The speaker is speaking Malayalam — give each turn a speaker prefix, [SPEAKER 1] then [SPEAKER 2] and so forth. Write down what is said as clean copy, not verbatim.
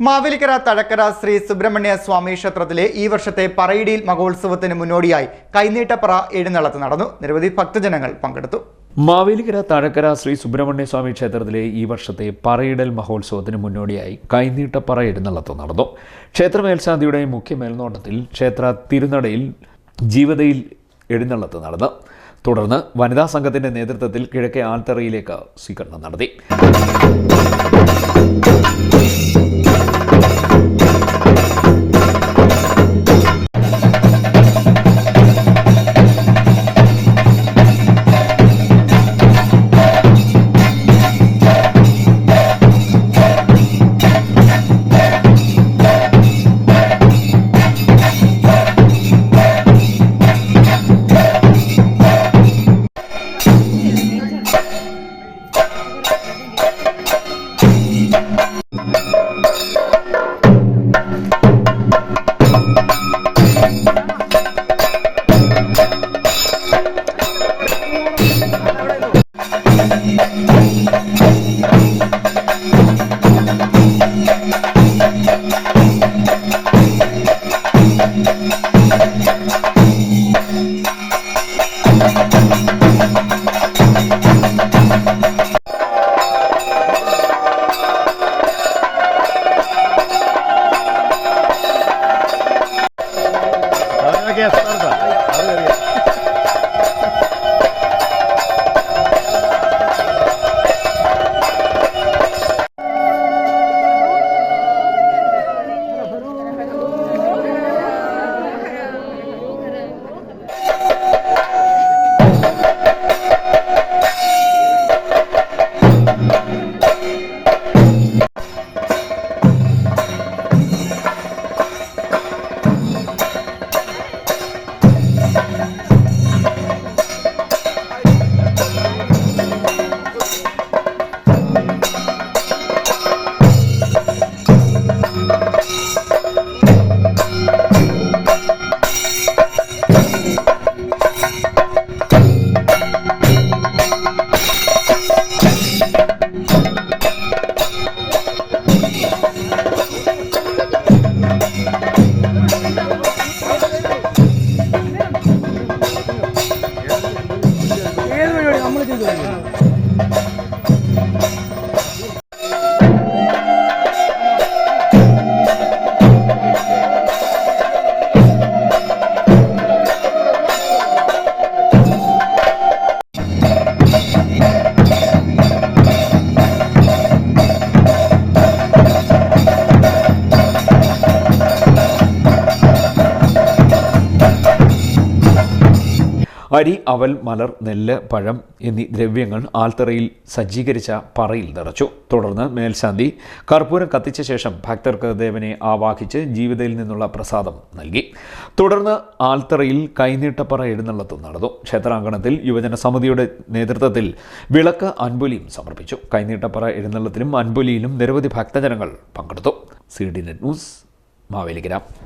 [SPEAKER 1] മാവേലിക്കര തഴക്കര ശ്രീ സുബ്രഹ്മണ്യ സ്വാമി ക്ഷേത്രത്തിലെ ഈ വർഷത്തെ പറയിടിയിൽ മഹോത്സവത്തിന് മുന്നോടിയായി കൈനീട്ടപ്പറ എഴുന്നള്ളത്ത് നടന്നു. നിരവധി ഭക്തജനങ്ങൾ പങ്കെടുത്തു.
[SPEAKER 2] മാവേലിക്കര തഴക്കര ശ്രീ സുബ്രഹ്മണ്യ സ്വാമി ക്ഷേത്രത്തിലെ ഈ വർഷത്തെ പറയിടൽ മഹോത്സവത്തിന് മുന്നോടിയായി കൈനീട്ടപ്പറ എഴുന്നള്ളത്ത് നടന്നു. ക്ഷേത്ര മേൽശാന്തിയുടെ മുഖ്യ മേൽനോട്ടത്തിൽ ക്ഷേത്ര തിരുനടയിൽ ജീവതയിൽ എഴുന്നള്ളത്ത് നടന്നു. തുടർന്ന് വനിതാ സംഘത്തിന്റെ നേതൃത്വത്തിൽ കിഴക്കേ ആൽത്തറയിലേക്ക് സ്വീകരണം നടത്തി. അരി, അവൽ, മലർ, നെല്ല്, പഴം എന്നീ ദ്രവ്യങ്ങൾ ആൽത്തറയിൽ സജ്ജീകരിച്ച പറയിൽ നിറച്ചു. തുടർന്ന് മേൽശാന്തി കർപ്പൂരം കത്തിച്ച ശേഷം ഭക്തർക്ക് ദേവനെ ആവാഹിച്ച് ജീവിതയിൽ നിന്നുള്ള പ്രസാദം നൽകി. തുടർന്ന് ആൽത്തറയിൽ കൈനീട്ടപ്പറ എഴുന്നള്ളത്ത് നടന്നു. ക്ഷേത്രാങ്കണത്തിൽ യുവജന സമിതിയുടെ നേതൃത്വത്തിൽ വിളക്ക് അൻപൊലിയും സമർപ്പിച്ചു. കൈനീട്ടപ്പറ എഴുന്നള്ളത്തിലും അൻപൊലിയിലും നിരവധി ഭക്തജനങ്ങൾ പങ്കെടുത്തു. CDNet news, Mavelikkara.